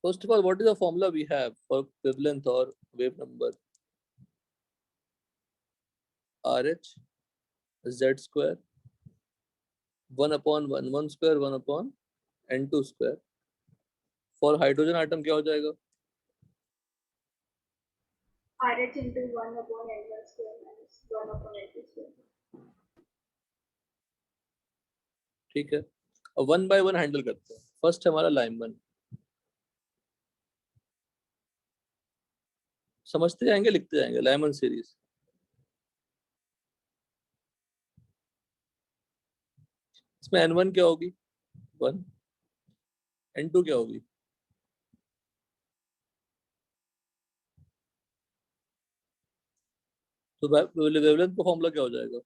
First of all, what is the formula we have for wavelength or wave number? RH Z square 1/1 square 1/N2 square. For hydrogen atom क्या हो जाएगा? RH into 1/N1 square minus 1/N2 square. ठीक है, अब 1 by 1 handle करते हैं. First हमारा Lyman, समझते जाएंगे लिखते जाएंगे. लाइमन सीरीज, इसमें N1 क्या होगी? 1. N2 क्या होगी? तो वेवलेंथ का फॉर्मूला क्या हो जाएगा?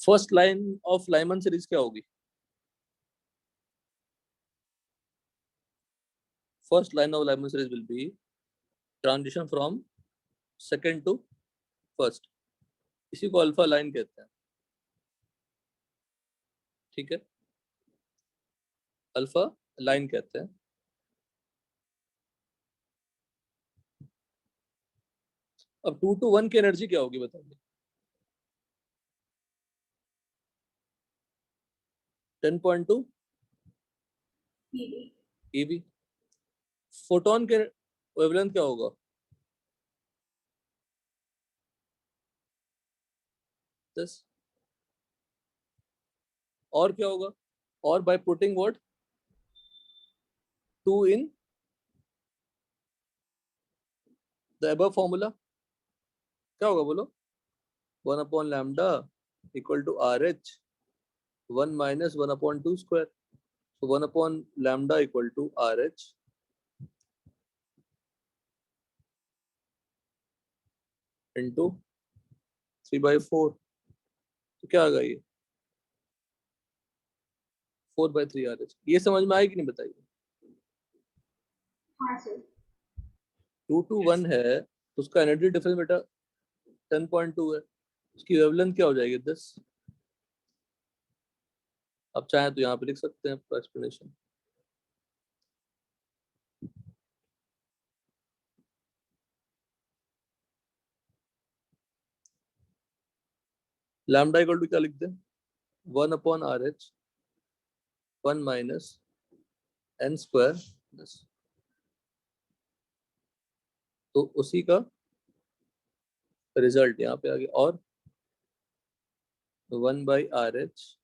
First line of Lyman series क्या होगी? First line of Lyman series will be transition from second to first. इसी को अल्फा लाइन कहते हैं. ठीक है, अल्फा लाइन कहते हैं. अब 2 to 1 की एनर्जी क्या होगी बताइए? 10.2 eV. फोटोन के वेवलेंथ क्या होगा? 10. और क्या होगा? और by putting what 2 in the above formula क्या होगा बोलो? 1/λ equal to RH 1 minus 1/2 square. So 1/λ equal to RH into 3/4. तो क्या आ गया ये? 4/3 RH. ये समझ में आएगी नहीं बताइए? हाँ सर. 2 to 1 है तो उसका एनर्जी डिफरेंस बेटा 10.2 है. उसकी वेवलेंथ क्या हो जाएगी? 10. अब चाहे तो यहाँ पे लिख सकते हैं एक्सप्लेनेशन. लैम्डा इक्वल टू क्या लिख दें? 1/RH 1 minus N square. तो उसी का रिजल्ट यहाँ पे आ गया. और 1/RH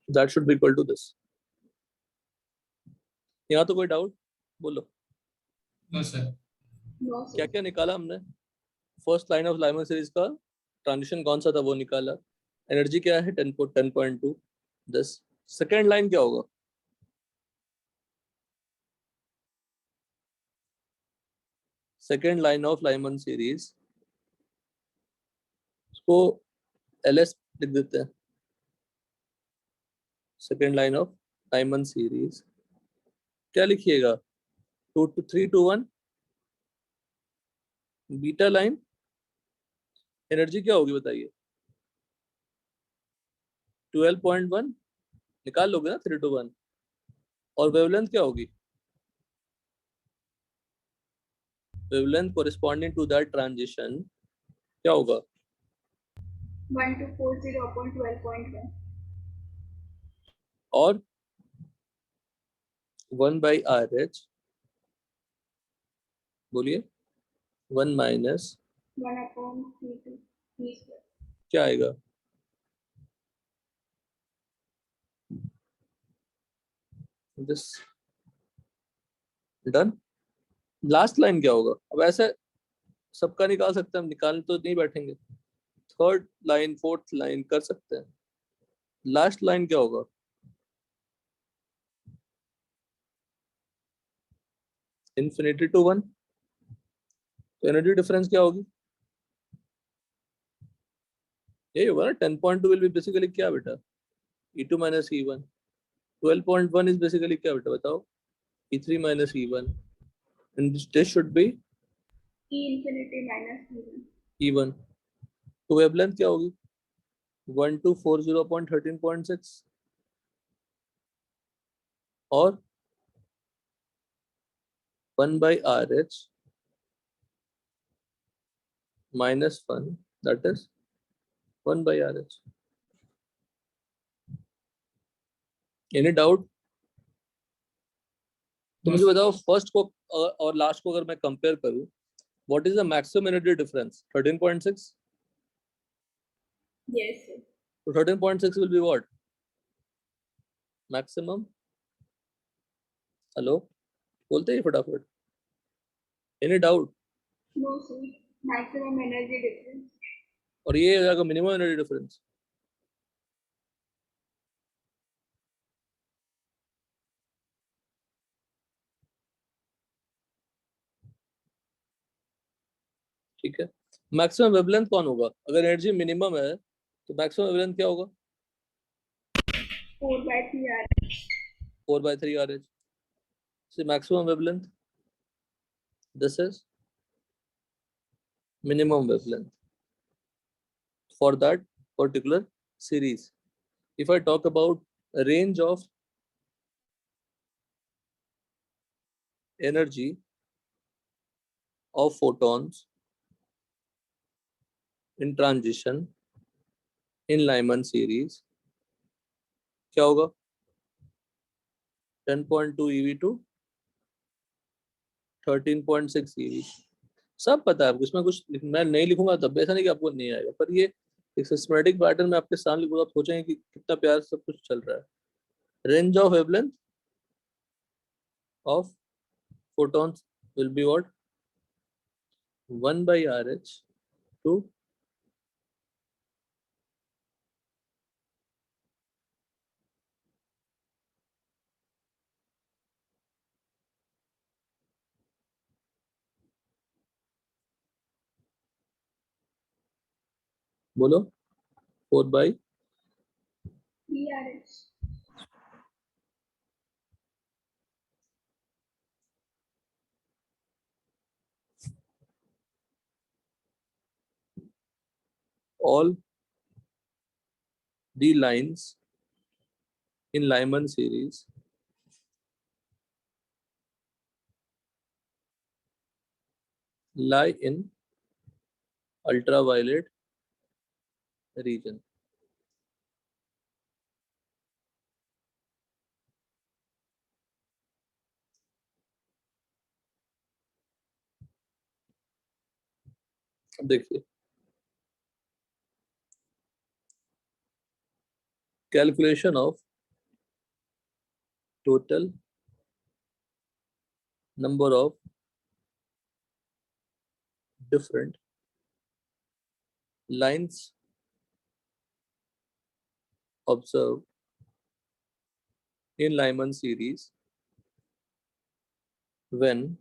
that should be equal to this. यहाँ तो कोई डाउट बोलो? No sir. No क्या sir. क्या निकाला हमने? First line of Lyman series का ट्रांजिशन कौन सा था वो निकाला. एनर्जी क्या है? 10.2. 10. सेकेंड लाइन क्या होगा? Second line of Lyman series, उसको LS लिख देते हैं. Second line of Lyman series क्या लिखिएगा? 2 to 3 to 1 beta line. Energy क्या होगी बताइए? 12.1 निकाल लोगे ना 3 to 1. और वेवलेंथ क्या होगी? Wavelength corresponding to that transition क्या होगा? 1240 upon 12.1. और 1/RH, बोलिए, 1 minus 1 upon C2 C square. क्या आएगा? This done. लास्ट लाइन क्या होगा? अब ऐसे सबका निकाल सकते हैं हम, निकालने तो नहीं बैठेंगे। थर्ड लाइन, फोर्थ लाइन कर सकते हैं। लास्ट लाइन क्या होगा? इन्फिनिटी टू 1, तो एनर्जी डिफरेंस क्या होगी? यही होगा ना, 10.2 विल बी बेसिकली क्या बेटा? E2 minus E1। 12.1 is basically क्या बेटा, बताओ? E3 minus E1, and this should be E infinity minus E1. E1। तो वेवलेंथ क्या होगी? 1240.13.6 और 1/RH minus 1, that is 1/RH। Any doubt? तो मुझे बताओ, फर्स्ट को और लास्ट को अगर मैं कंपेयर करूं, what is the maximum energy difference? 13.6। Yes, sir. तो 13.6 will be what? Maximum. Hello, बोलते ही फटाफट। Any doubt? No, sir. Maximum energy difference. और ये हो जाएगा मिनिमम एनर्जी डिफरेंस। ठीक है। मैक्सिमम वेवलेंथ कौन होगा? अगर एनर्जी मिनिमम है तो मैक्सिमम वेवलेंथ क्या होगा? 4/3 R. 4/3 RH। So maximum wavelength, this is minimum wavelength for that particular series. If I talk about a range of energy of photons in transition in Lyman series, क्या होगा? 10.2 eV to 13.6 eV। सब पता है आपको, इसमें कुछ मैं नहीं लिखूंगा तब ऐसा नहीं कि आपको नहीं आएगा, पर ये एक सिस्टमैटिक पैटर्न में आपके सामने लिखूंगा, आप सोचेंगे कि कितना प्यार सब कुछ चल रहा है। Range of wavelength of photons will be what? 1/RH to बोलो 4/, 3RH. all the lines in Lyman series lie in ultraviolet region। अब देखिए, calculation of total number of different lines observed in Lyman series when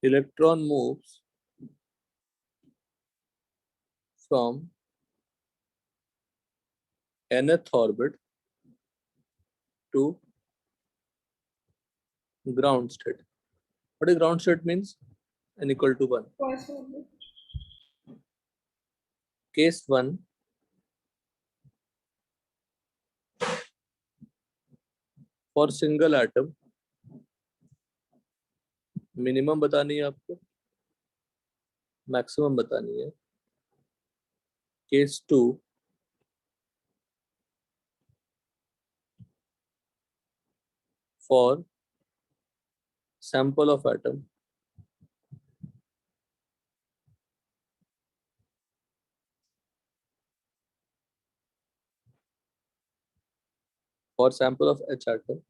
electron moves from nth orbit to ground state। What is ground state means? N equal to 1। First orbit. Case 1, for single atom minimum बतानी है आपको, maximum बतानी है। Case 2, for sample of atom for sample of H atom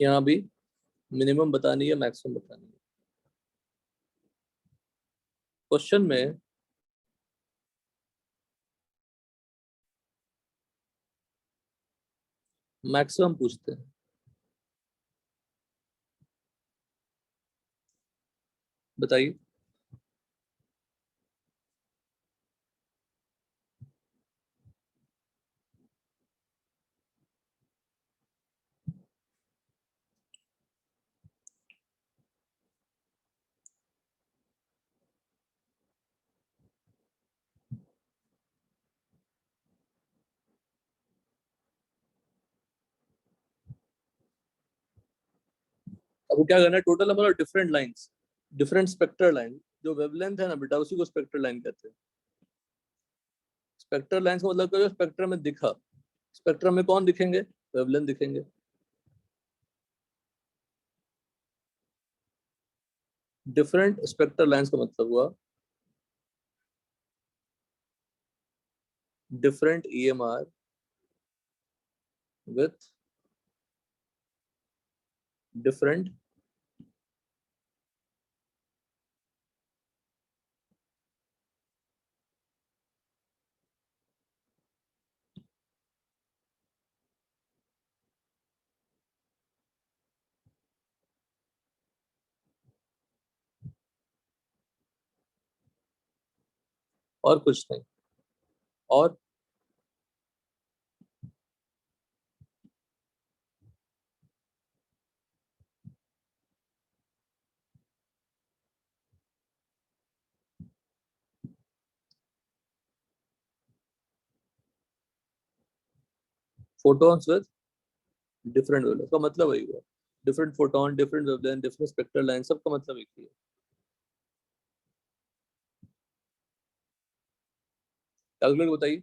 यहाँ भी minimum बतानी है, maximum बतानी है। क्वेश्चन में मैक्सिमम पूछते हैं। बताइए। अब क्या करना है, total number of different lines, different spectral line, जो वेवलेंथ है ना बेटा, उसी को स्पेक्ट्रल लाइन कहते हैं। स्पेक्ट्रल लाइंस का मतलब क्या, जो स्पेक्ट्रम में दिखा। स्पेक्ट्रम में कौन दिखेंगे? वेवलेंथ दिखेंगे। डिफरेंट स्पेक्ट्रल लाइंस का मतलब हुआ डिफरेंट EMR विथ डिफरेंट और कुछ नहीं। और फोटॉन्स विद डिफरेंट वेवलेंथ का मतलब वही हुआ। Different photon, different wavelength, different spectral line, सबका मतलब एक ही है। कैलकुलेट बताइए।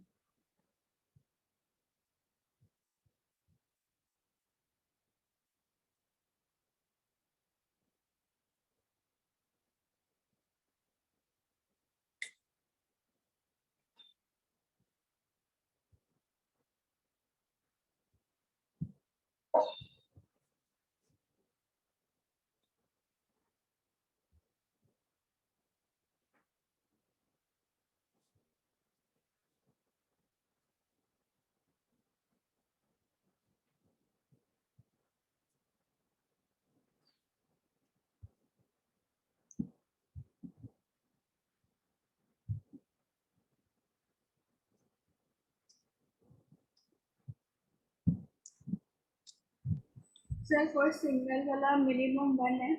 सर फॉर सिंगल वाला मिनिमम 1 है।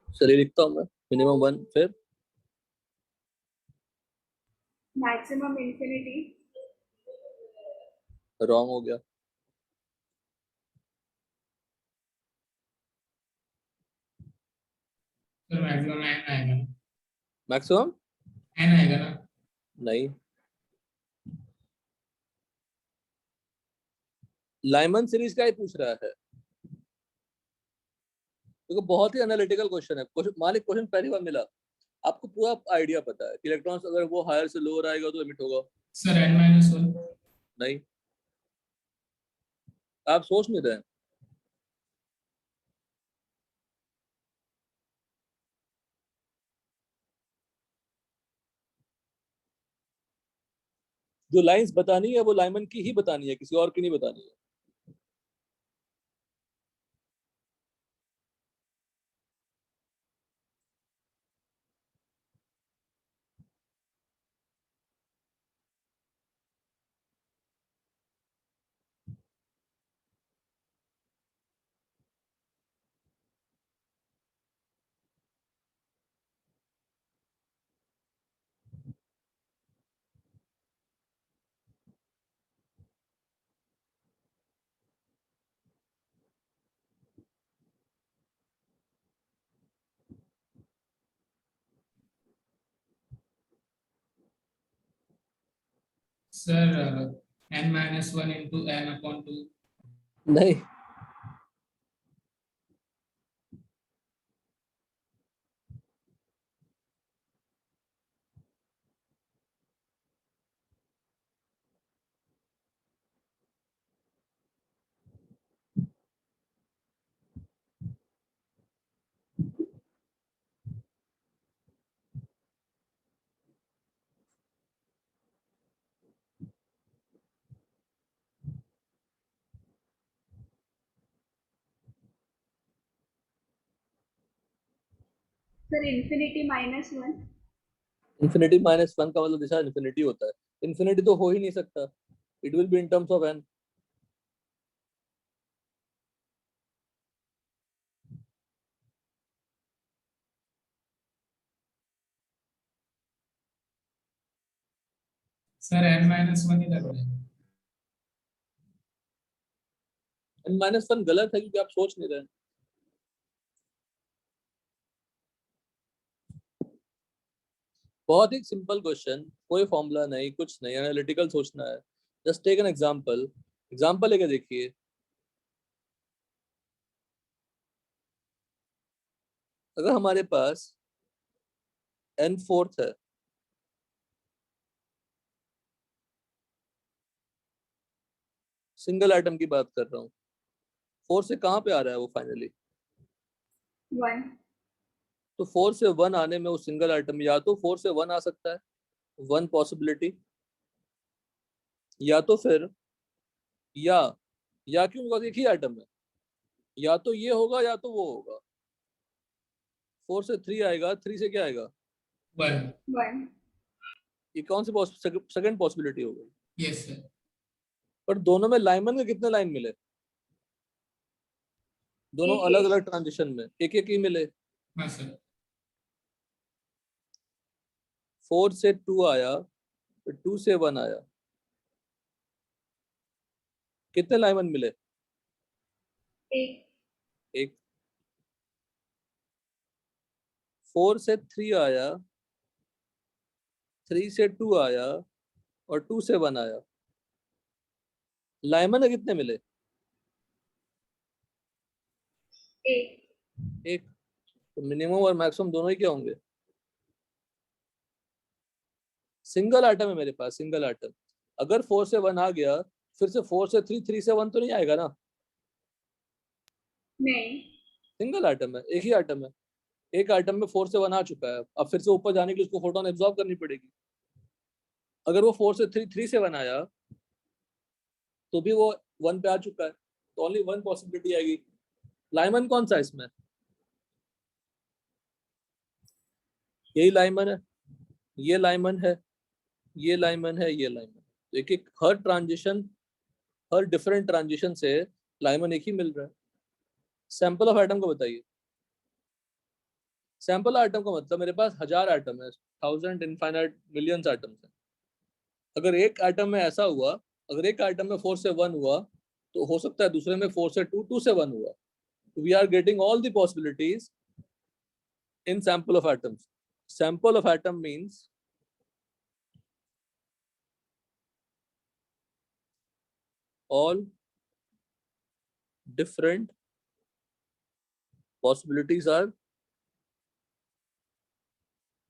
चलिए लिखता हूँ मैं, मिनिमम 1, फिर मैक्सिमम इंफिनिटी। रॉन्ग हो गया। सर मैक्सिमम एन आएगा ना, मैक्सिमम एन आएगा ना। नहीं, लाइमन सीरीज का ही पूछ रहा है। देखो बहुत ही एनालिटिकल क्वेश्चन है। क्वेश्चन मालिक, क्वेश्चन पहली बार मिला, आपको पूरा आइडिया पता है कि इलेक्ट्रॉन्स अगर वो हायर से लोअर आएगा तो एमिट होगा। Sir n-1। नहीं, आप सोच नहीं रहे हैं। जो लाइंस बतानी है वो लाइमन की ही बतानी है, किसी और की नहीं बतानी है। Sir n-1 into n/2. नहीं, सर infinity -1. इन्फिनिटी -1 का मतलब जैसा इन्फिनिटी होता है, इन्फिनिटी तो हो ही नहीं सकता, it will be in terms of n। Sir n-1 ही लग रहा है। n-1 गलत है क्योंकि आप सोच नहीं रहे हैं। बहुत ही सिंपल क्वेश्चन, कोई फॉर्मूला नहीं, कुछ नहीं, एनालिटिकल सोचना है। Just take an example, example लेके देखिए। अगर हमारे पास n4 है, सिंगल आइटम की बात कर रहा हूँ, 4 से कहाँ पे आ रहा है वो फाइनली? 1. तो 4 से 1 आने में वो सिंगल आइटम या तो 4 से 1 आ सकता है, 1 पॉसिबिलिटी, या तो फिर या या क्यों होगा, एक ही आइटम है, या तो ये होगा या तो वो होगा। 4 से 3 आएगा, 3 से क्या आएगा? 1. 1. ये कौन सी सेकंड पॉसिबिलिटी हो गई? Yes sir. पर दोनों में लाइमन के कितने लाइन मिले? दोनों एक अलग एक. अलग ट्रांजिशन में एक एक ही मिले। हाँ सर। 4 से 2 आया, फिर 2 से 1 आया, कितने लाइमन मिले? एक. एक। 4 से 3 आया, 3 से 2 आया, और 2 से 1 आया, लाइमन कितने मिले? एक. एक। तो मिनिमम और मैक्सिमम दोनों ही क्या होंगे? सिंगल आइटम है मेरे पास, सिंगल आइटम। अगर 4 से 1 आ गया, फिर से 4 से 3, 3 से 1 तो नहीं आएगा ना। नहीं. सिंगल आइटम है, एक ही आइटम है। एक आइटम में 4 से 1 आ चुका है, अब फिर से ऊपर जाने के लिए उसको फोटोन एब्जॉर्ब करनी पड़ेगी। अगर वो 4 से 3, 3 से 1 आया, तो भी वो 1 पे आ चुका है, तो ओनली 1 पॉसिबिलिटी आएगी। लाइमन कौन सा है इसमें? यही लाइमन है, ये लाइमन है, ये लाइमन है, ये लाइमन। तो एक एक हर ट्रांजिशन, हर डिफरेंट ट्रांजिशन से लाइमन एक ही मिल रहा है। सैंपल ऑफ आइटम को बताइए। सैंपल आइटम का मतलब मेरे पास 1000 आइटम है, 1000 इनफाइनाइट मिलियंस आइटम्स है। अगर एक आइटम में ऐसा हुआ, अगर एक आइटम में 4 से 1 हुआ, तो हो सकता है दूसरे में 4 से 2, 2 से 1 हुआ। We are getting all the possibilities in sample of atoms. Sample of atom means all different possibilities are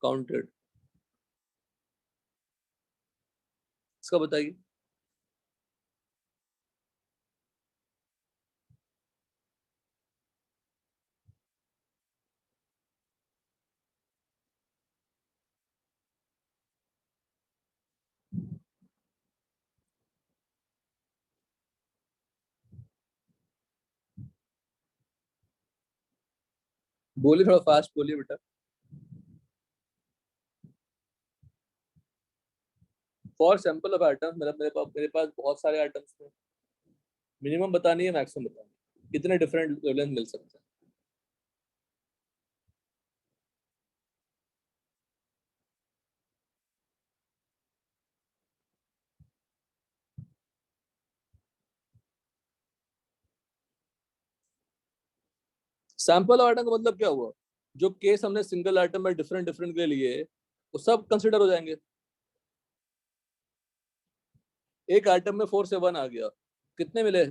counted. इसका बताइए। बोलिए, थोड़ा फास्ट बोलिए बेटा। फॉर सैंपल ऑफ आइटम मतलब मेरे पास बहुत सारे आइटम्स हैं, मिनिमम बतानी है, मैक्सिमम बतानी है, कितने डिफरेंट वेवलेंथ मिल सकते हैं। सैंपल ऑफ आइटम का मतलब क्या हुआ? जो केस हमने सिंगल आइटम में डिफरेंट डिफरेंट के लिए, वो सब कंसिडर हो जाएंगे। एक आइटम में 4 से 1 आ गया, कितने मिले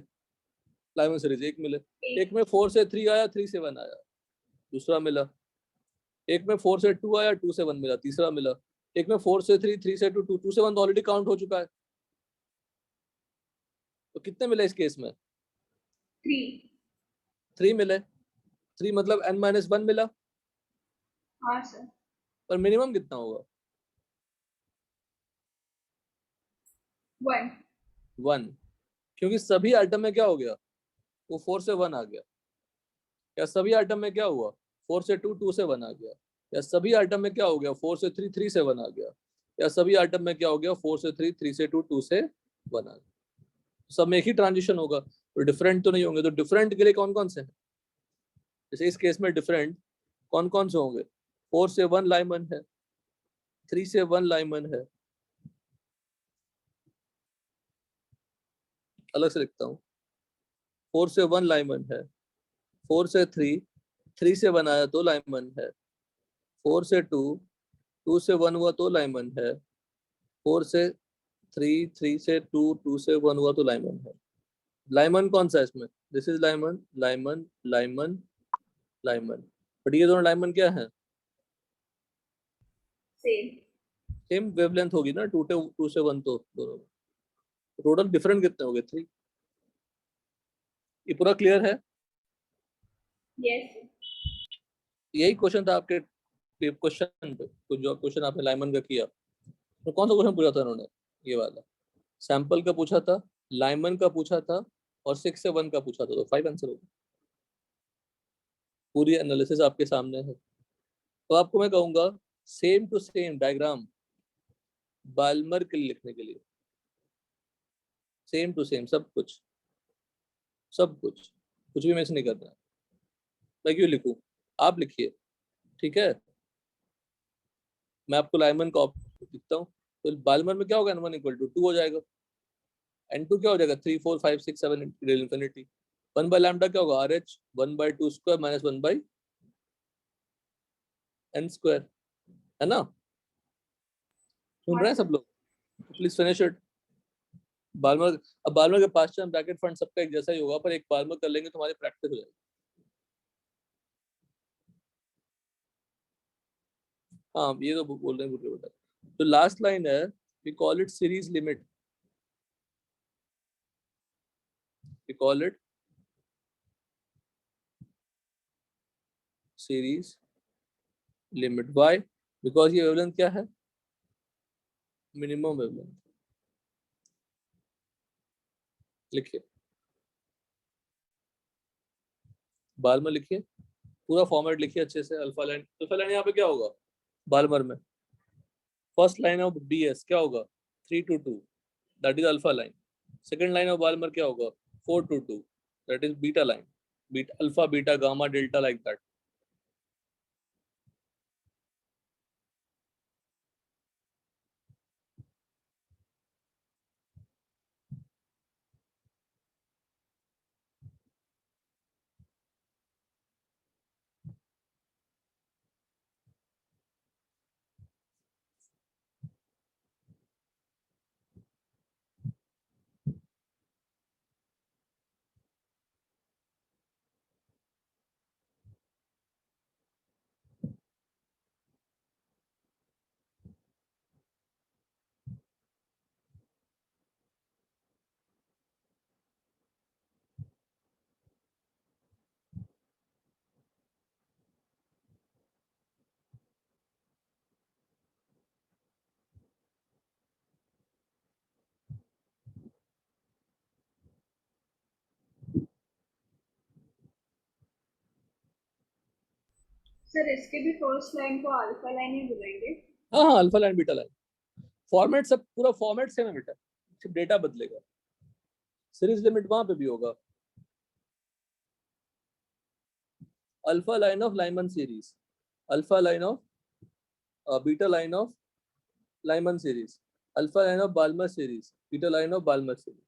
लाइमन सीरीज? एक मिले। एक एक में 4 से 3 आया, 3 से 1 आया, दूसरा मिला। एक में 4 से 2 आया, 2 से 1 मिला, तीसरा मिला। एक में 4 से 3, 3 से 2, 2 से 1 तो ऑलरेडी काउंट हो चुका है। तो कितने मिले इस केस में? 3। 3 मिले। 3 मतलब n-1 मिला। हाँ सर। पर मिनिमम कितना होगा? 1। 1, क्योंकि सभी आइटम में क्या हो गया, वो 4 से 1 आ गया। या सभी आइटम में क्या हुआ, 4 से 2, 2 से 1 आ गया। या सभी आइटम में क्या हो गया, 4 से 3, 3 से 1 आ गया। या सभी आइटम में क्या हो गया, 4 से 3, 3 से 2, 2 से 1 आ गया। सब में एक ही ट्रांजिशन होगा, तो डिफरेंट तो नहीं होंगे। तो डिफरेंट के लिए कौन कौन से हैं? जैसे इस केस में डिफरेंट कौन कौन से होंगे? 4 से 1 लाइमन है, 3 से 1 लाइमन है। अलग से लिखता हूँ, 4 से 1 लाइमन है, 4 से 3, 3 से 1 आया तो लाइमन है, 4 से 2, 2 से 1 हुआ तो लाइमन है, 4 से 3, 3 से 2, 2 से 1 हुआ तो लाइमन है। लाइमन कौन सा है इसमें? This is Lyman, Lyman, Lyman, Lyman. But ये दोनों लाइमन क्या है? सेम। सेम वेवलेंथ होगी ना, 2 से 1 तो दोनों। टोटल डिफरेंट कितने हो गए? 3। ये पूरा क्लियर है? यस। यही क्वेश्चन था आपके क्वेश्चन पे, तो जो क्वेश्चन आपने लाइमन का किया, तो कौन सा क्वेश्चन पूछा था उन्होंने? ये वाला सैंपल का पूछा था, लाइमन का पूछा था, और 6 से 1 का पूछा था। तो 5 आंसर हो गए। पूरी एनालिसिस आपके सामने है। तो आपको मैं कहूंगा same to same diagram Balmer के लिए लिखने के लिए, सेम टू सेम सब कुछ, सब कुछ, कुछ भी मिस नहीं करना है। मैं क्यों लिखूं? आप लिखिए, ठीक है। मैं आपको लाइमन का लिखता हूँ। तो बाल्मर में क्या होगा, n1 इक्वल टू 2 हो जाएगा, n2 क्या हो जाएगा, 3, 4, 5, 6, 7 इंफिनिटी। 1 बाय लैम्डा क्या होगा, RH 1/2 square minus 1/n square, है ना? सुन हाँ रहे हैं सर। सब लोग? Please finish it. बाल्मर, अब बाल्मर के पास ब्रैकेट फंड सबका एक जैसा ही होगा, पर एक बाल्मर कर लेंगे तो हमारी प्रैक्टिस हो जाएगी। हाँ ये तो बोल रहे हैं भूल बेटा। तो लास्ट लाइन है, we call it series limit, we call it series limit. Why? Because ये वेवलेंथ क्या है, मिनिमम वेवलेंथ। लिखिए, बाल्मर लिखिए, पूरा फॉर्मेट लिखिए अच्छे से। अल्फा लाइन यहाँ पे क्या होगा बाल्मर में? फर्स्ट लाइन ऑफ BS क्या होगा, 3 to 2, that is alpha line. Second line of Balmer क्या होगा, 4 to 2, that is beta line. Beta, alpha, beta, gamma, delta, like that. Sir इसके भी फर्स्ट लाइन को अल्फा लाइन ही बुलाएंगे। हाँ हाँ, alpha line, beta line, format सब, पूरा फॉर्मेट सेम है बेटा, सिर्फ डेटा बदलेगा। सीरीज लिमिट वहां पे भी होगा, alpha line of Lyman series, alpha line of beta line of Lyman series, alpha line of Balmer series, beta line of Balmer series.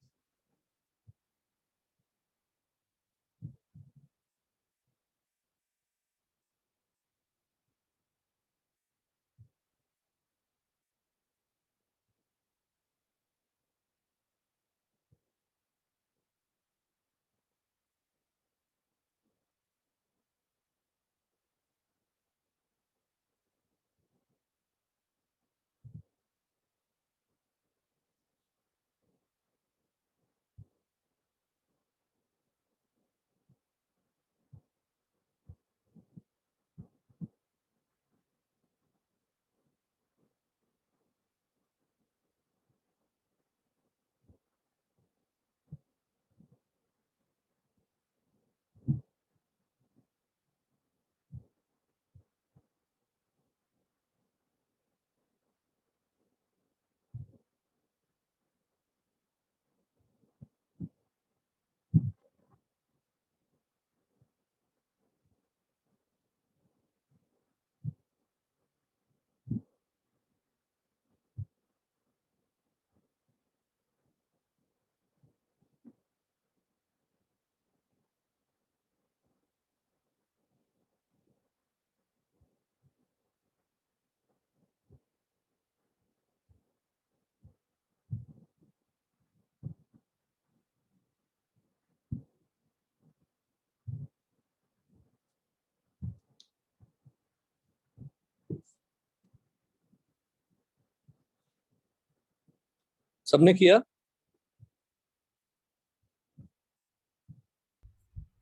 सबने किया?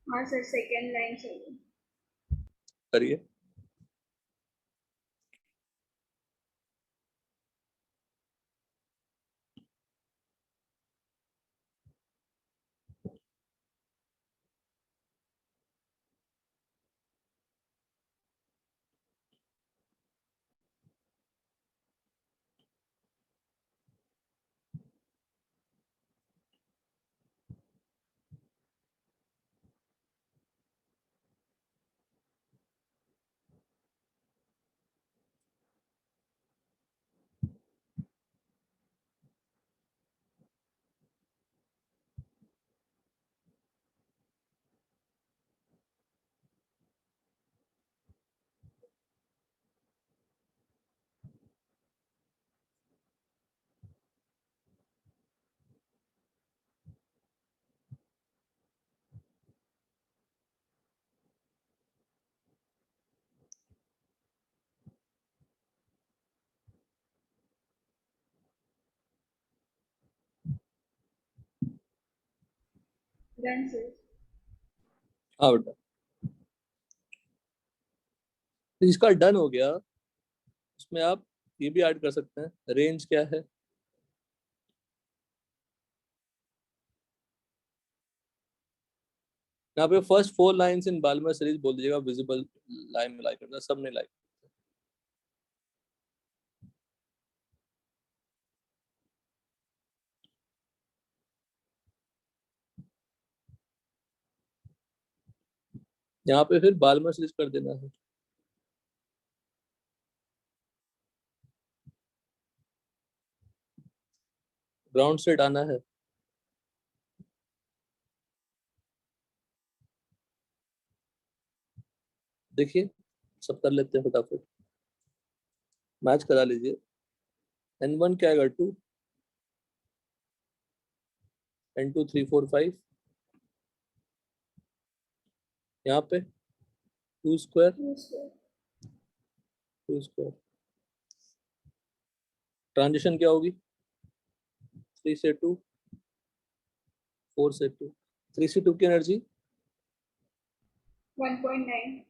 हाँ सर, सेकेंड लाइन चाहिए। करिए। Done sir. हाँ बेटा, तो इसका डन हो गया। उसमें आप ये भी ऐड कर सकते हैं, रेंज क्या है। यहाँ पे first 4 lines in Balmer series बोल दीजिएगा, विजिबल लाइन में लाइक करना, सब ने लाइक। यहाँ पे फिर बाल्मर सीरीज कर देना है। ग्राउंड स्टेट आना है। देखिए, सब कर लेते हैं फटाफट, मैच करा लीजिए। N1 क्या आएगा? 2, N2 3 4 5, यहाँ पे 2 स्क्वायर, 2 स्क्वायर। 2 स्क्वायर। ट्रांजिशन क्या होगी? 3 से 2, 4 से 2। 3 से 2 की एनर्जी 1.9।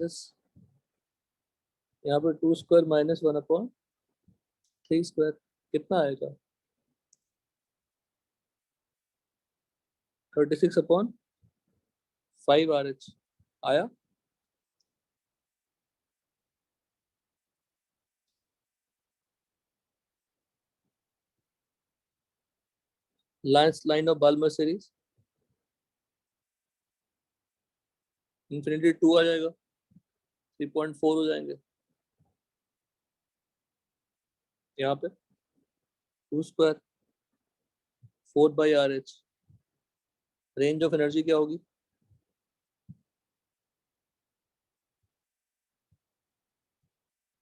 10। यहाँ पे 2 स्क्वायर माइनस 1/3 स्क्वायर कितना आएगा? 36/5 RH आया। Line of Balmer series infinity 2 आ जाएगा, 3.4 हो जाएंगे। यहाँ पे 2 square 4/RH। Range of energy क्या होगी?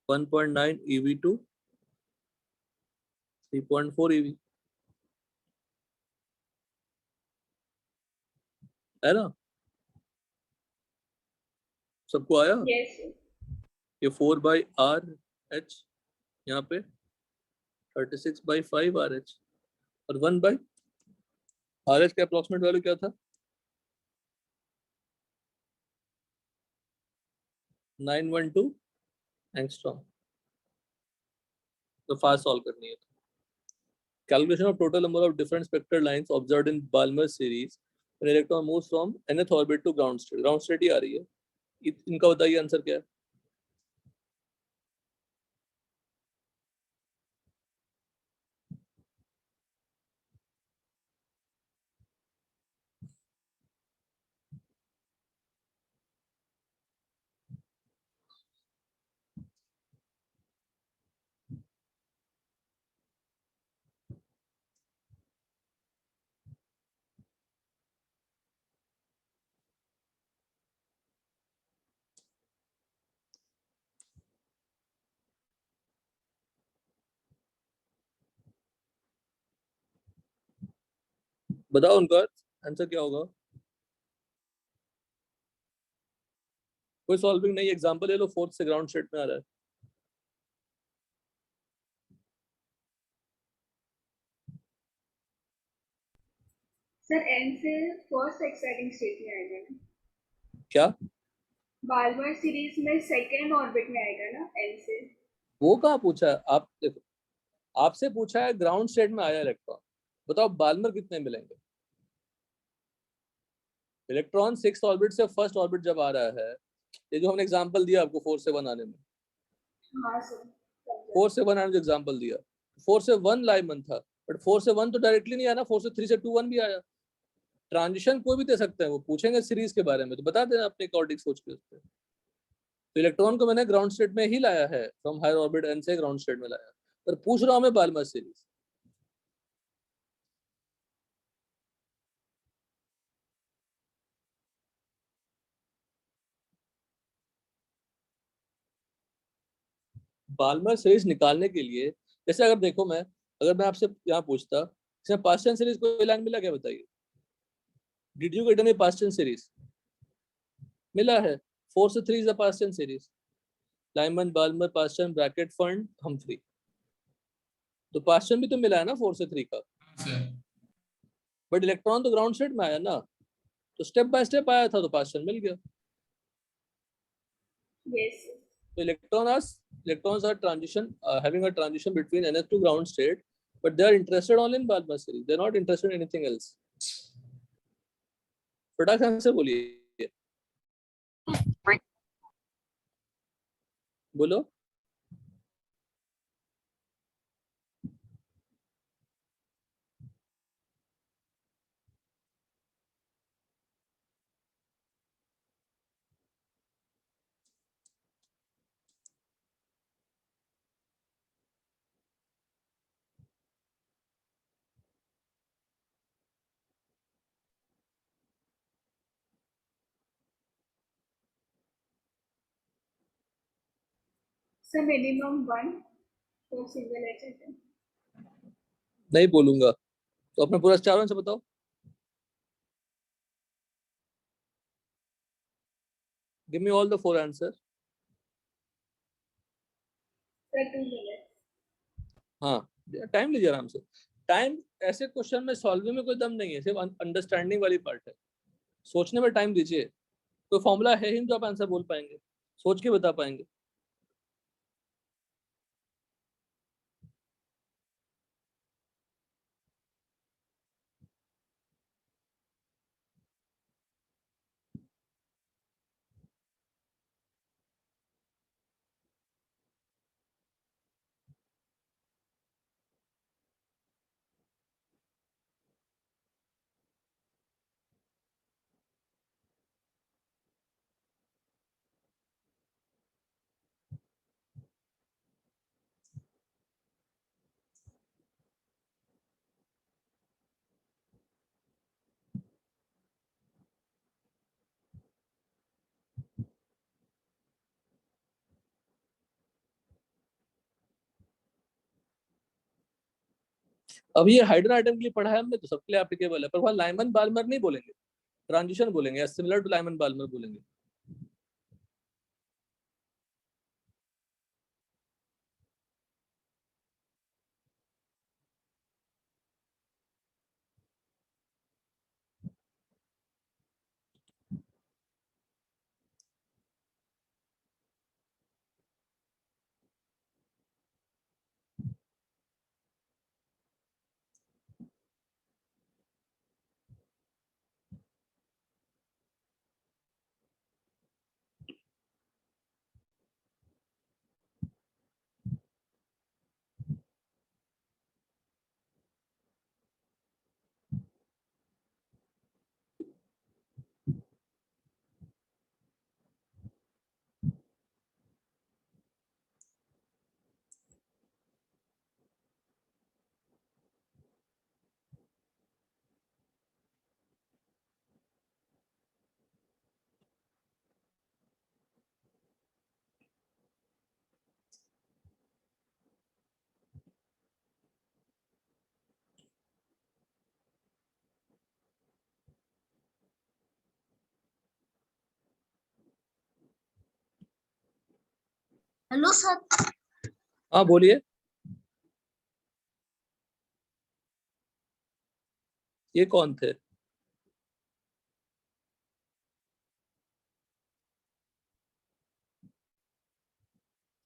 1.9 EV टू 3.4 EV, है ना? सबको आया? Yes sir. ये 4/RH, यहाँ पे 36/5 RH, और 1/RH का अप्रोक्सीमेट वैल्यू क्या था? 912 एंगस्ट्रॉम। तो फास्ट सॉल्व करनी है। Calculation of total number of different spectral lines observed in Balmer series when electron moves from nth orbit to ground state. Ground state ही आ रही है। इनका बताइए आंसर क्या है? बताओ उनका आंसर क्या होगा? कोई सॉल्विंग नहीं, एग्जांपल ले लो, फोर्थ से ग्राउंड स्टेट में आ रहा है। सर एन से फर्स्ट एक्साइटिंग स्टेट में आएगा ना, क्या बाल्मर सीरीज में सेकेंड ऑर्बिट में आएगा ना एन से। वो कहाँ पूछा है? आप देखो, आपसे पूछा है ग्राउंड स्टेट में आया इलेक्ट्रॉन, बताओ बाल्मर कितने मिलेंगे? इलेक्ट्रॉन सिक्स ऑर्बिट से फर्स्ट ऑर्बिट जब आ रहा है, ये जो हमने एग्जांपल दिया आपको 4 से 1 आने में, हाँ सर, 4 से 1 आने में जो एग्जांपल दिया, 4 से 1 लाइमन था, बट 4 से 1 तो डायरेक्टली नहीं आया ना, 4 से 3 से 2 1 भी आया। ट्रांजिशन कोई भी दे सकते हैं, वो पूछेंगे सीरीज के बारे में तो बता देना अपने अकॉर्डिंग सोच के उसपे। तो इलेक्ट्रॉन को मैंने ग्राउंड स्टेट में ही लाया है, फ्रॉम हायर ऑर्बिट एन से ग्राउंड स्टेट में लाया, पर पूछ रहा हूँ मैं बाल्मर सीरीज। बाल्मर सीरीज निकालने के लिए, जैसे अगर देखो मैं, अगर मैं आपसे यहाँ पूछता इसमें पास्ट टेंस सीरीज कोई लाइन मिला क्या, बताइए? Did you get any Paschen series? मिला है, 4 से 3 is the Paschen series, Lyman Balmer Paschen Brackett Pfund Humphreys, तो पास्ट टेंस भी तो मिला है ना 4 से 3 का। हाँ सर। बट इलेक्ट्रॉन तो ग्राउंड स्टेट में आया ना, तो स्टेप बाय स्टेप आया था तो पास्ट टेंस मिल गया। Yes sir. So electrons are transition having a transition between NS to ground state, but they are interested only in Balmer series. They are not interested in anything else. फटाक answer बोलिए, बोलो। Sir minimum 1 for single atom. नहीं बोलूंगा, तो अपने पूरा 4 answer बताओ। Give me all the 4 answers. Sir 2 minute. हाँ, टाइम लीजिए आराम से। टाइम ऐसे क्वेश्चन में सॉल्विंग में कोई दम नहीं है, सिर्फ अंडरस्टैंडिंग वाली पार्ट है। सोचने में टाइम दीजिए, कोई फॉर्मूला है ही जो आप आंसर बोल पाएंगे, सोच के बता पाएंगे। अब ये हाइड्रोजन आइटम के लिए पढ़ा है हमने, तो सबके लिए एप्लीकेबल है, पर वहाँ लाइमन बाल्मर नहीं बोलेंगे, ट्रांजिशन बोलेंगे, सिमिलर टू लाइमन बाल्मर बोलेंगे। Hello sir. हाँ बोलिए, ये कौन थे?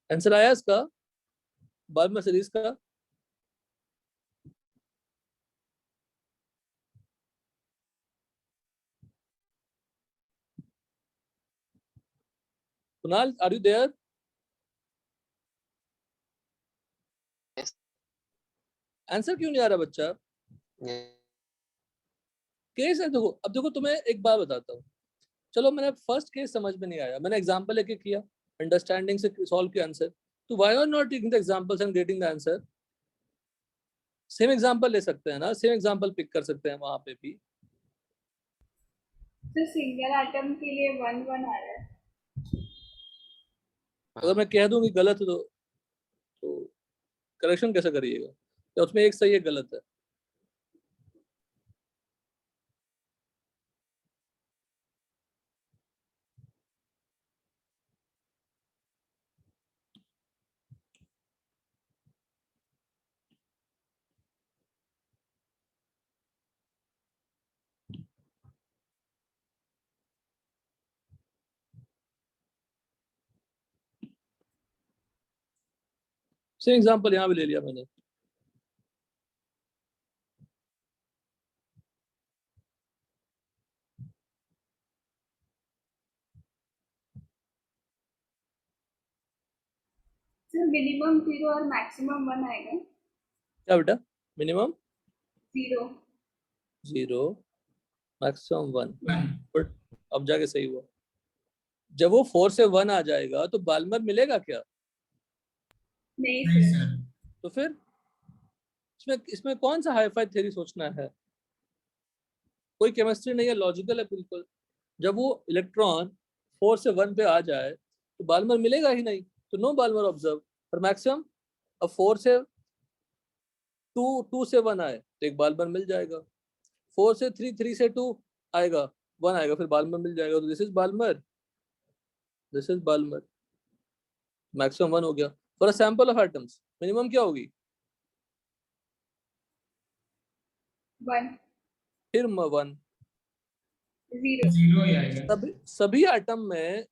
आंसर आया इसका बाल्मर सीरीज का? Kunal, are you there? Yes. Answer क्यों नहीं आ रहा बच्चा? केस है, देखो अब देखो तुम्हें एक बात बताता हूँ। चलो मैंने फर्स्ट केस समझ में नहीं आया, मैंने एग्जांपल लेके किया, अंडरस्टैंडिंग से सॉल्व किया आंसर, तो why are not taking the examples and getting the answer? Same example ले सकते हैं ना, सेम एग्जांपल पिक कर सकते हैं वहां पे भी। तो सिंगल एटम के लिए 1 1 आ रहा है। अगर मैं कह दूं कि गलत है तो करेक्शन कैसे करिएगा? या उसमें एक सही एक गलत है? सेम एग्जांपल यहाँ भी ले लिया मैंने। सर मिनिमम 0 और मैक्सिमम 1 आएगा। क्या बेटा? मिनिमम 0। 0, मैक्सिमम 1। 1. बट अब जाके सही हुआ। जब वो 4 से 1 आ जाएगा तो बाल्मर मिलेगा क्या? नहीं नहीं सर। सर. तो फिर इसमें इसमें कौन सा हाईफाई थ्योरी सोचना है? कोई केमिस्ट्री नहीं है, लॉजिकल है बिल्कुल। जब वो इलेक्ट्रॉन 4 से 1 पे आ जाए तो बाल्मर मिलेगा ही नहीं, तो नो बाल्मर ऑब्जर्व। और मैक्सिमम अब 4 से 2 से 1 आए तो एक बाल्मर मिल जाएगा। 4 से 3, 3 से 2 आएगा, 1 आएगा, फिर बाल्मर मिल जाएगा। तो this is Balmer, this is Balmer. Maximum 1 हो गया। For a sample of atoms minimum क्या होगी? 1 फिर 1। 0 0 ही आएगा. सभी एटम में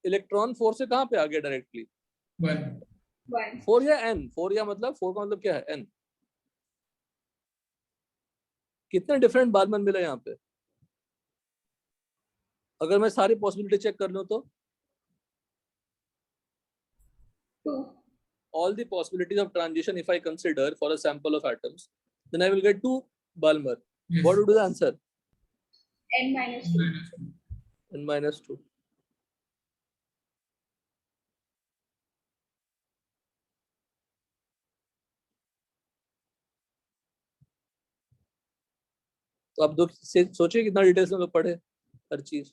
इलेक्ट्रॉन 4 से कहाँ पे आ गया डायरेक्टली? 1. 1 4 या n? 4 या मतलब 4 का मतलब क्या है? n। कितने डिफरेंट बाल्मर मिले यहाँ पे? अगर मैं सारी पॉसिबिलिटी चेक कर लूं तो 2 all the possibilities of transition if I consider for a sample of atoms, then I will get 2 Balmer. Yes. What would be the answer? n minus 2। minus 2. n minus 2। तो आप दो से सोचिए कितना details में पढ़े हर चीज।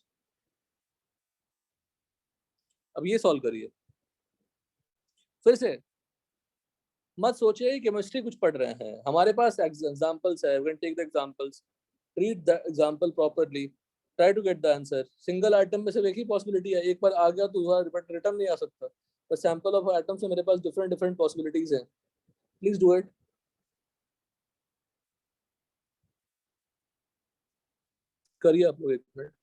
अब ये सॉल्व करिए फिर से। मत सोचिए कि केमिस्ट्री कुछ पढ़ रहे हैं, हमारे पास एग्जांपल्स है, we can take the examples, read the example properly, try to get the answer. Single item में सिर्फ एक ही पॉसिबिलिटी है, एक बार आ गया तो रिटर्न नहीं आ सकता। पर सैंपल ऑफ आइटम्स में मेरे पास डिफरेंट डिफरेंट पॉसिबिलिटीज हैं। Please do it. करिए आप लोग 1 मिनट।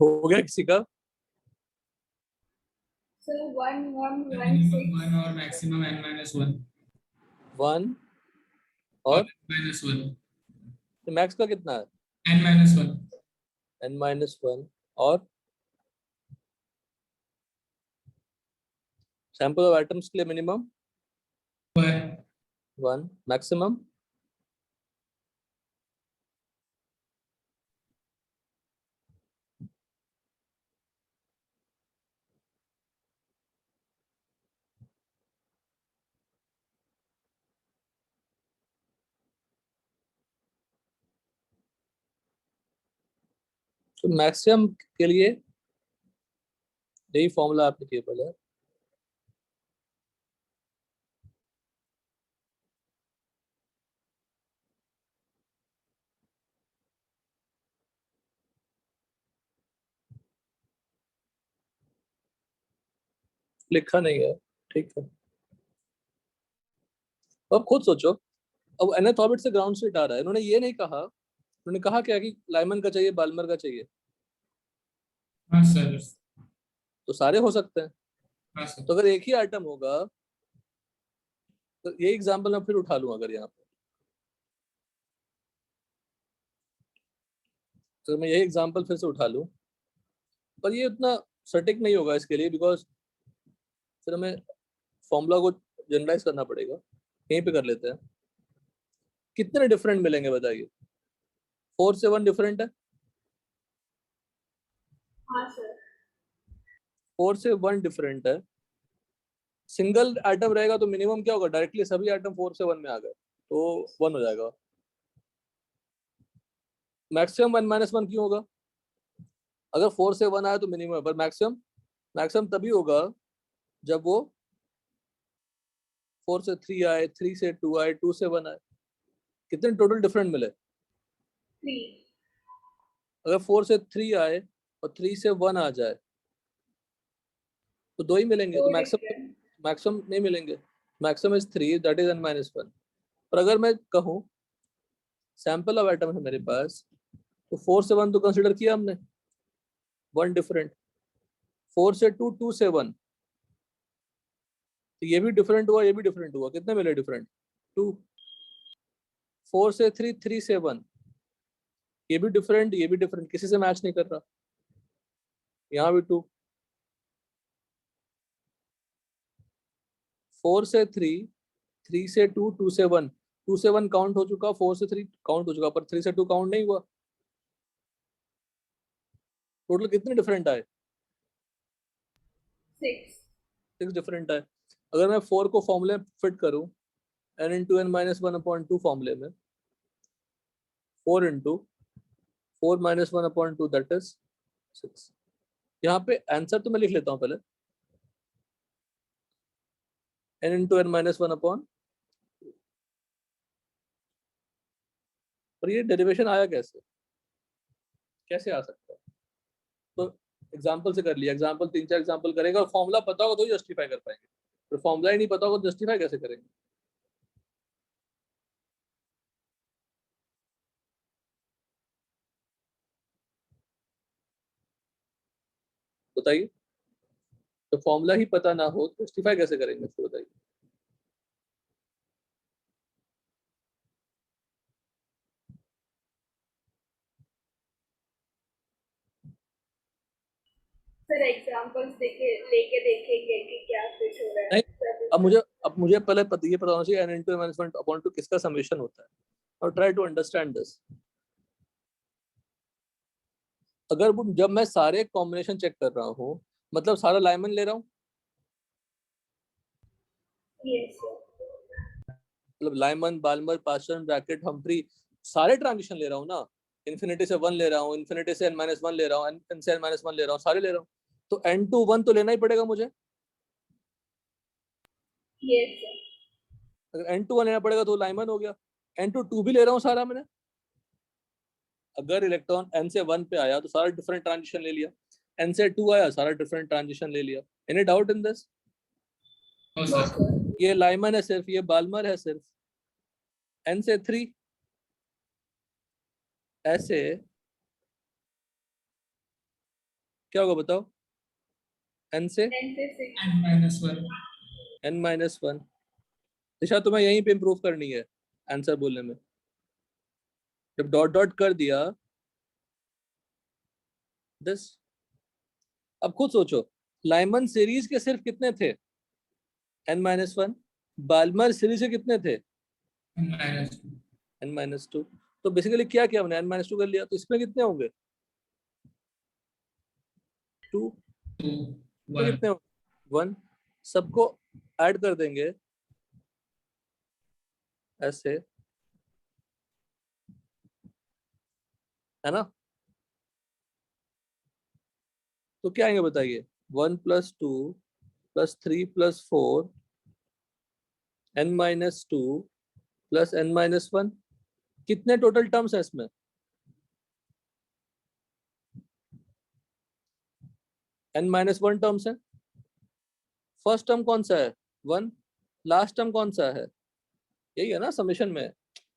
हो गया किसी का? So 1 1 1 minimum 6. 1 और maximum n minus 1 1 और और minus 1 मैक्स का कितना है? n minus 1 n-1 और सैंपल ऑफ एटम्स के लिए मिनिमम 1 1, मैक्सिमम तो मैक्सिमम के लिए यही फॉर्मूला एप्लीकेबल है। लिखा नहीं है, ठीक है। अब खुद सोचो, अब nth ऑर्बिट से ग्राउंड स्टेट आ रहा है, इन्होंने ये नहीं कहा, उन्होंने कहा क्या कि लाइमन का चाहिए, बाल्मर का चाहिए, हाँ सर तो सारे हो सकते हैं। हाँ सर तो अगर एक ही आइटम होगा तो ये एग्जांपल मैं फिर उठा लूं, अगर यहाँ पे तो मैं यही एग्जांपल फिर से उठा लूं, पर ये उतना सटीक नहीं होगा इसके लिए, बिकॉज फिर हमें फॉर्मूला को जनरलाइज करना पड़ेगा। यहीं पे कर लेते हैं। कितने डिफरेंट मिलेंगे बताइए? 4 से 1 डिफरेंट है, हाँ सर। 4 से 1 डिफरेंट है। सिंगल आइटम रहेगा तो मिनिमम क्या होगा, डायरेक्टली सभी आइटम 4 से 1 में आ गए तो 1 हो जाएगा। मैक्सिमम 1-1 क्यों होगा? अगर 4 से 1 आया तो मिनिमम है, पर मैक्सिमम मैक्सिमम तभी होगा जब वो 4 से 3 आए, 3 से 2 आए, 2 से 1 आए। कितने टोटल डिफरेंट मिले? 3. अगर 4 से 3 आए और 3 से 1 आ जाए तो 2 ही मिलेंगे, तो 4 मैक्सिमम different. मैक्सिमम नहीं मिलेंगे। Maximum is 3, that is n-1। पर अगर मैं कहूँ सैंपल ऑफ एटम है मेरे पास, तो 4 से 1 तो कंसिडर किया हमने, 1 डिफरेंट। 4 से 2, 2 से 1, तो ये भी डिफरेंट हुआ, ये भी डिफरेंट हुआ। कितने मिले डिफरेंट? 2। 4 से 3, 3 से 1, ये भी डिफरेंट, ये भी डिफरेंट, किसी से मैच नहीं कर रहा। यहाँ भी 2। 4 से 3, 3 से 2, 2 से 1, 2 से 1 काउंट हो चुका, 4 से 3 काउंट हो चुका, पर 3 से 2 काउंट नहीं हुआ। टोटल कितने डिफरेंट आए? 6. 6 डिफरेंट आए। अगर मैं 4 को फॉर्मूले फिट करूं, n इंटू n-1/2 फॉर्मूले में, 4 इंटू 4-1/2, दैट इज 6। यहाँ पे आंसर तो मैं लिख लेता हूँ पहले, n इंटू n-1/, पर ये डेरिवेशन आया कैसे, कैसे आ सकता है? तो एग्जाम्पल से कर लिया, एग्जाम्पल 3-4 एग्जाम्पल करेगा, और फॉर्मूला पता होगा तो ही जस्टिफाई कर पाएंगे, तो फॉर्मूला ही नहीं पता होगा तो जस्टिफाई कैसे करेंगे? बताइए, तो फॉर्मूला ही पता ना हो तो जस्टिफाई कैसे करेंगे, तो बताइए। सर एग्जांपल्स लेके देखेंगे कि क्या फिट हो रहा है नहीं, सब अब मुझे पहले ये पता होना चाहिए n इंटू n-1/2 किसका समेशन होता है, और ट्राई टू अंडरस्टैंड दिस। अगर जब मैं सारे कॉम्बिनेशन चेक कर रहा हूँ, मतलब सारा लाइमन ले रहा हूँ, यस सर. मतलब Lyman, Balmer, Paschen, Brackett, Humphrey, सारे ट्रांजिशन ले रहा हूँ ना। इन्फिनिटी से 1 ले रहा हूँ, इन्फिनिटी से n-1 ले रहा हूँ, n से n-1 ले रहा हूँ, सारे ले रहा हूँ, तो n-1 तो लेना ही पड़ेगा मुझे। Yes sir. अगर n-1 लेना पड़ेगा तो लाइमन हो गया। n-2 भी ले रहा हूँ सारा मैंने। अगर इलेक्ट्रॉन n से 1 पे आया तो सारा डिफरेंट ट्रांजिशन ले लिया, n से 2 आया सारा डिफरेंट ट्रांजिशन ले लिया। Any doubt in this? No no sir sir. ये लाइमन है सिर्फ, ये बाल्मर है सिर्फ। n से 3 ऐसे क्या होगा बताओ? n से 10 से 6. n-1 n-1। दिशा तुम्हें यहीं पे इंप्रूव करनी है आंसर बोलने में। जब डॉट डॉट कर दिया दिस, अब खुद सोचो, लाइमन सीरीज के सिर्फ कितने थे? n-1। बाल्मर सीरीज के कितने थे? n-2 n-2। तो बेसिकली क्या किया हमने, n-2 कर लिया, तो इसमें कितने होंगे? 2। 2 तो 1 कितने होंगे? 1। सबको ऐड कर देंगे ऐसे, है ना? तो क्या आएंगे बताइए? 1 + 2 + 3 + 4 n-2 + n-1। कितने टोटल टर्म्स है इसमें? n-1 टर्म्स है। फर्स्ट टर्म कौन सा है? 1। लास्ट टर्म कौन सा है? यही है ना समेशन में,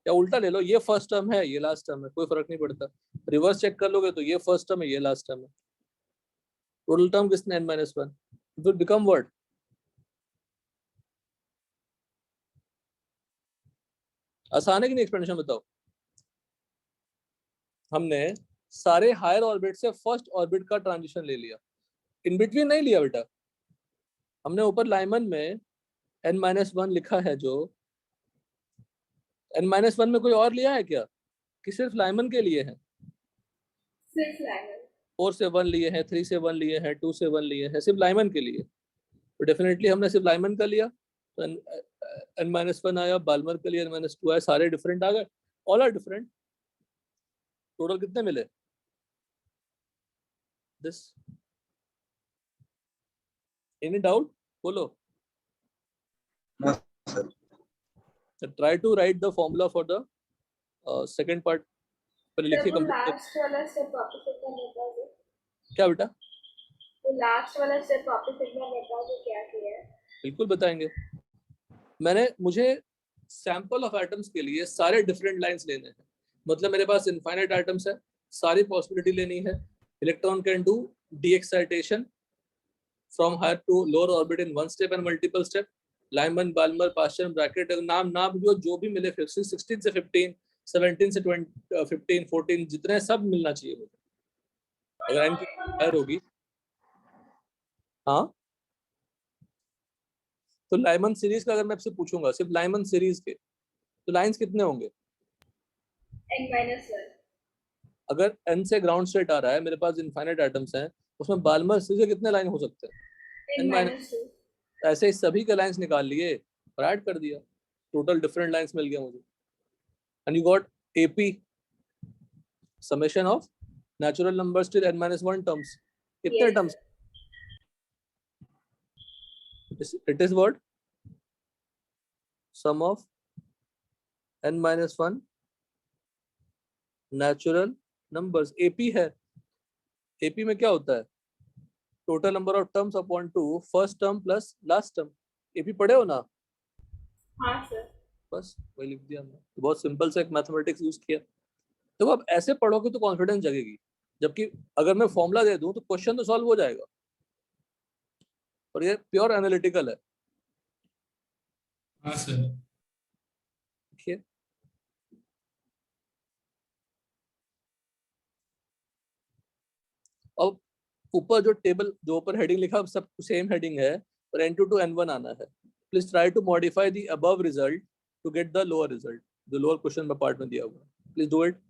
या उल्टा ले लो, ये फर्स्ट टर्म है ये लास्ट टर्म है, कोई फर्क नहीं पड़ता। रिवर्स चेक कर लोगे तो ये फर्स्ट टर्म है ये लास्ट टर्म है। टोटल टर्म किसने? n-1। Will become what? आसान है कि नहीं एक्सप्लेनेशन बताओ? हमने सारे हायर ऑर्बिट से फर्स्ट ऑर्बिट का ट्रांजिशन ले लिया, इन बिटवीन नहीं लिया बेटा। हमने ऊपर लाइमन में n-1 लिखा है, जो n-1 में कोई और लिया है क्या, कि सिर्फ लाइमन के लिए है? 6 लाइनर. 4 से 1 लिए हैं, 3 से 1 लिए हैं, 2 से 1 लिए हैं, सिर्फ लाइमन के लिए। तो डेफिनेटली हमने सिर्फ लाइमन का लिया, तो n-1 आया, बाल्मर के लिए n-2 आया, सारे डिफरेंट आ गए, ऑल आर डिफरेंट। टोटल कितने मिले? दिस। Any doubt? बोलो। Try to write the formula for the second part. पहले सर लिखिए वो कंप्लीट। लास्ट वाला स्टेप वापस एक बार बता दो. क्या बेटा? वो लास्ट वाला स्टेप वापस एक बार बता दो क्या किया है. बिल्कुल बताएंगे। मुझे सैंपल ऑफ एटम्स के लिए सारे डिफरेंट लाइंस लेने हैं, मतलब मेरे पास इनफाइनाइट एटम्स है, सारी पॉसिबिलिटी लेनी है। Electron can do de excitation from higher to lower orbit in one step and multiple step. Lyman, Balmer, Paschen, Brackett, नाम नाम जो भी मिले, 16 से 15, 17 से 20, 15, 14, जितने सब मिलना चाहिए मुझे। अगर एन की हायर होगी, हाँ, तो लाइमन सीरीज का अगर मैं आपसे पूछूंगा सिर्फ लाइमन सीरीज के, तो लाइंस कितने होंगे? n-1. अगर n से ग्राउंड स्टेट आ रहा है, मेरे पास इनफाइनाइट एटम्स हैं, उसमें बाल्मर सीरीज के कितने लाइन हो सकते हैं? n-2. ऐसे ही सभी के लाइंस निकाल लिए और ऐड कर दिया, टोटल डिफरेंट लाइंस मिल गया मुझे। And you got AP, summation of natural numbers till n-1 terms. कितने Yes, terms? sir. It is what? Sum of n-1 natural numbers, AP है। AP में क्या होता है? Total number of terms upon 2 first term plus last term. AP पढ़े हो ना? हाँ सर. बस वही लिख दिया हमने, तो बहुत सिंपल से एक मैथमेटिक्स यूज किया। तो अब ऐसे पढ़ोगे तो कॉन्फिडेंस जगेगी, जबकि अगर मैं फॉर्मूला दे दूं तो क्वेश्चन तो सॉल्व हो जाएगा, और ये प्योर एनालिटिकल है। हाँ सर. देखिए, अब ऊपर जो टेबल, जो ऊपर हेडिंग लिखा है, सब सेम हेडिंग है, और n2 to n1 आना है। Please try to modify the above result to get the lower result, जो लोअर क्वेश्चन में पार्ट में दिया हुआ है। Please do it.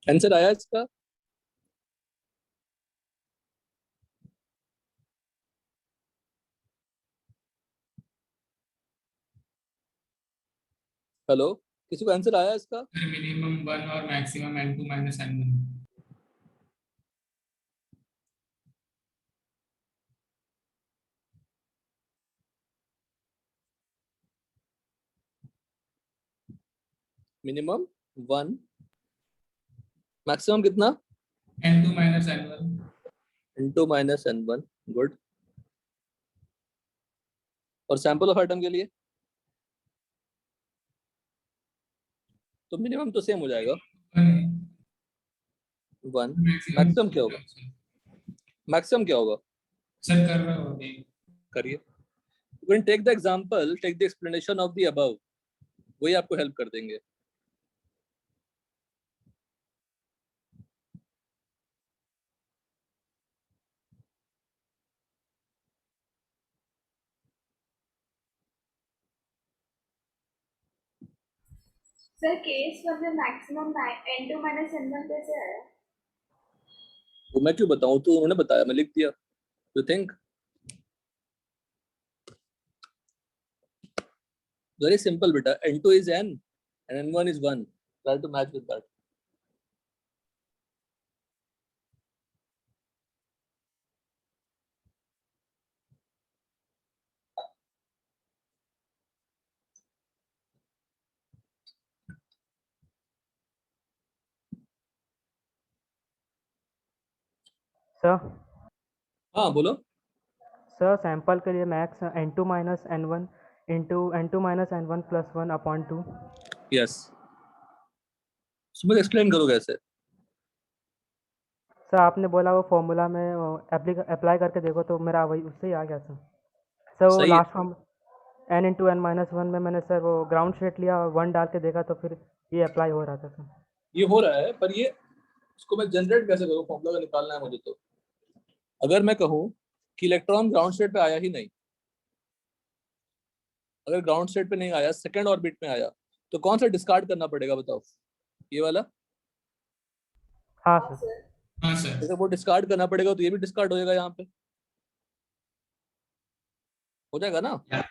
आंसर आया इसका? हेलो, किसी को आंसर आया इसका? मिनिमम 1 और maximum n2 minus n1. Minimum 1, maximum कितना? n2 minus n1. Into minus n1. Good. और सैंपल ऑफ आइटम के लिए तो मिनिमम तो सेम हो जाएगा, 1। मैक्सिमम क्या होगा? मैक्सिमम क्या होगा? सर कर रहा हो अभी. करिए। You can take the example, take the explanation of the above, वही आपको हेल्प कर देंगे। सर केस वन में मैक्सिमम n2 minus n1 कैसे आया? वो मैं क्यों बताऊं, तो उन्होंने बताया, मैं लिख दिया। यू थिंक वेरी सिंपल बेटा, n2 is n and n1 is 1. Try to match with that. Sir हाँ बोलो। सर सैंपल के लिए max n2 minus n1 into n2 minus n1 plus 1/2. Yes, मुझे एक्सप्लेन करो कैसे। सर आपने बोला वो फॉर्मूला में अप्लाई करके देखो तो मेरा वही उससे ही आ गया सर. सर वो सही है। Last form n into n minus 1 में मैंने सर वो ग्राउंड शेट लिया और 1 डाल के देखा तो फिर ये अप्लाई हो रहा था सर. ये हो रहा है, पर ये इसको मैं जनरेट कैसे करूँ, फॉर्मूला का निकालना है मुझे। तो अगर मैं कहूँ कि इलेक्ट्रॉन ग्राउंड स्टेट पे आया ही नहीं, अगर ग्राउंड स्टेट पे नहीं आया, सेकंड ऑर्बिट में आया, तो कौन सा डिस्कार्ड करना पड़ेगा बताओ? ये वाला। हाँ हाँ सर. सर। हाँ सर. अगर वो डिस्कार्ड करना पड़ेगा तो ये भी डिस्कार्ड हो जाएगा, यहाँ पे हो जाएगा ना। हाँ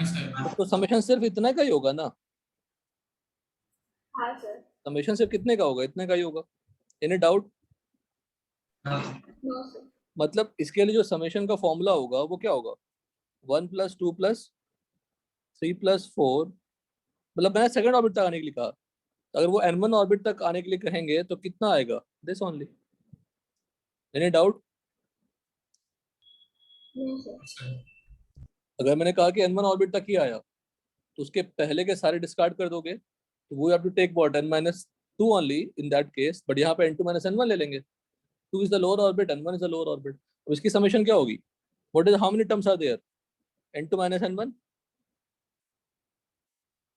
सर. तो समेशन सिर्फ इतना का ही होगा ना। हाँ सर। समेशन सिर्फ कितने का होगा? इतने का ही होगा। Any doubt? No sir. मतलब इसके लिए जो समेशन का फॉर्मूला होगा वो क्या होगा? 1 + 2 + 3 + 4। मतलब मैंने सेकंड ऑर्बिट तक आने के लिए कहा, तो अगर वो n1 ऑर्बिट तक आने के लिए कहेंगे तो कितना आएगा? This only. Any doubt? No sir. अगर मैंने कहा कि n1 ऑर्बिट तक ही आया, तो उसके पहले के सारे डिस्कार्ड कर दोगे, तो वो have to take what, n-2 only in that case, but यहाँ पे n2 - n1 ले लेंगे। 2 is the lower orbit, n1 is the lower orbit. अब इसकी समेशन क्या होगी? What is, how many terms are there? n2 - n1,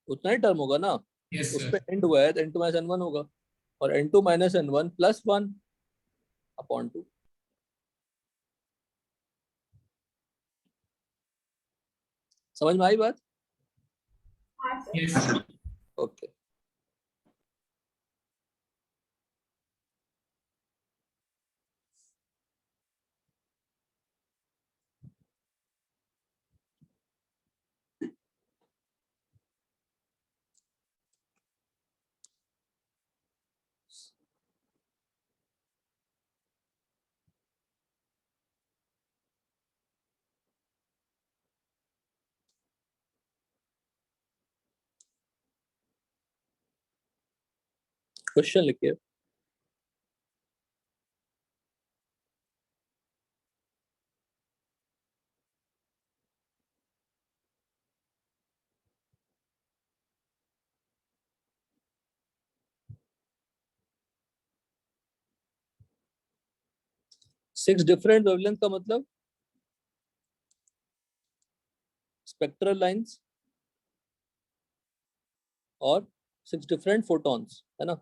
उतना ही term होगा ना। यस उस सर. पे एंड हुआ है तो n2 - n1 होगा, और n2 - n1 + 1/2। समझ में आई बात? हाँ sir. Yes sir. Okay. Question लिखिए। सिक्स डिफरेंट वेवलेंथ का मतलब स्पेक्ट्रल लाइंस और 6 डिफरेंट फोटॉन्स, है ना।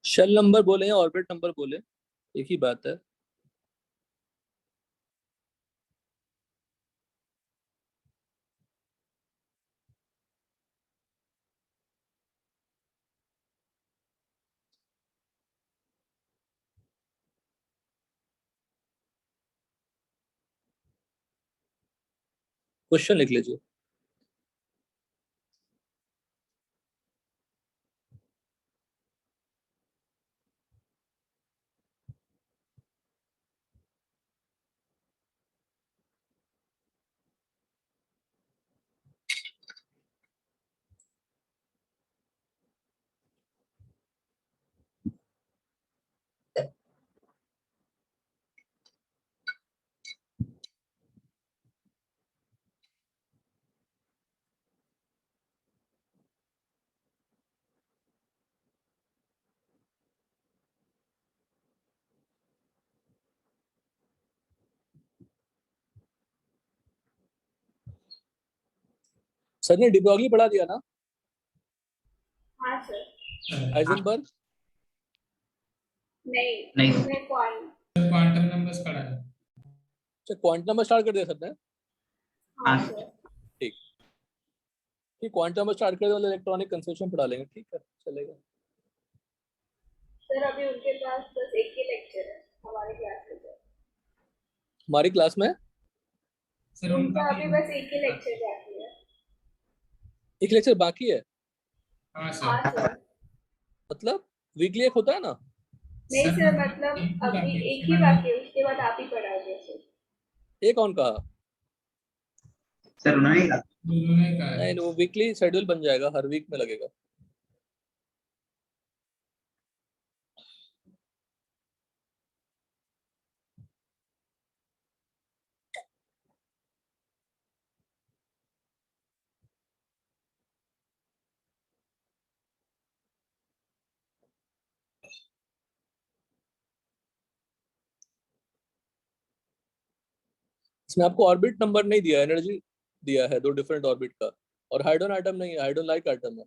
शेल नंबर बोले या ऑर्बिट नंबर बोले, एक ही बात है। क्वेश्चन लिख लीजिए। सर ने डिब्रॉगली पढ़ा दिया ना, हाँ सर। हाइजेनबर्ग? नहीं उसमें क्वांट क्वांटम नंबर्स पढ़ा है। अच्छा, क्वांटम नंबर स्टार्ट कर दिया सर ने। हाँ सर। ठीक, क्वांटम नंबर स्टार्ट कर दिया, मतलब इलेक्ट्रॉनिक कंजर्वेशन पढ़ा लेंगे, ठीक है, चलेगा। सर अभी उनके पास बस एक ही लेक्चर है हमारे क्लास में सर। हमारी क्लास में सर उनका अभी बस एक ही लेक्चर बाकी है। एक लेक्चर बाकी है? हाँ हाँ सर। सर। मतलब वीकली एक होता है ना? नहीं सर, सर मतलब अभी एक ही बाकी है, उसके बाद आप ही पढ़ाओगे सर। ये कौन कहा? सर उन्होंने कहा। उन्होंने कहा है। नहीं, वो वीकली शेड्यूल बन जाएगा, हर वीक में लगेगा। इसमें आपको ऑर्बिट नंबर नहीं दिया, एनर्जी दिया है, दो डिफरेंट ऑर्बिट का, और हाइड्रोजन आइटम नहीं है, हाइड्रोजन लाइक आइटम है।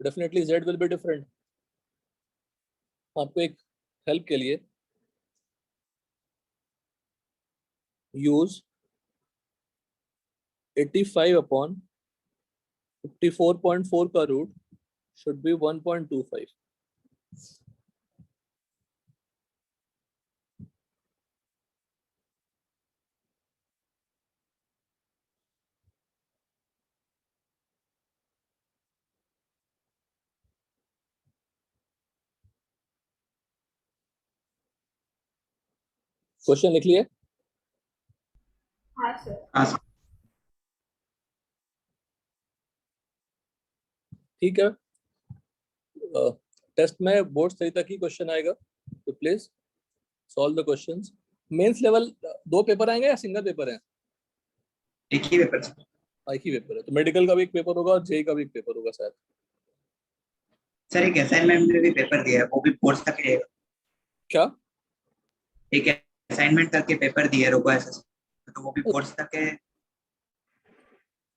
Definitely Z will be different. आपको एक हेल्प के लिए यूज 85 अपॉन 54.4 का रूट should be 1.25। क्वेश्चन लिख लिए? हाँ सर। हाँ सर। ठीक है, टेस्ट में बोर्ड सही तक ही क्वेश्चन आएगा, तो please solve the questions. Mains level दो पेपर आएंगे या सिंगल पेपर है? एक ही पेपर सर। एक ही पेपर है, तो मेडिकल का भी एक पेपर होगा और जेई का भी एक पेपर होगा शायद। सर एक असाइनमेंट में भी पेपर दिया है, वो भी कोर्स तक रहेगा। क्या? एक असाइनमेंट करके पेपर दिया है रोबो असेसमेंट, तो वो भी कोर्स तक है।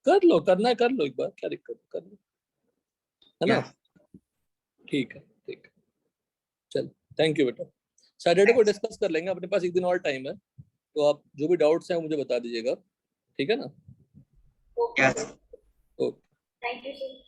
कर लो, करना है कर लो, एक बार क्या दिक्कत है, कर लो, है ना? ठीक है, ठीक है, चल, थैंक यू बेटा। सैटरडे को डिस्कस कर लेंगे, अपने पास एक दिन और टाइम है, तो आप जो भी डाउट्स हैं मुझे बता दीजिएगा, ठीक है ना? Okay sir. Okay. Thank you sir.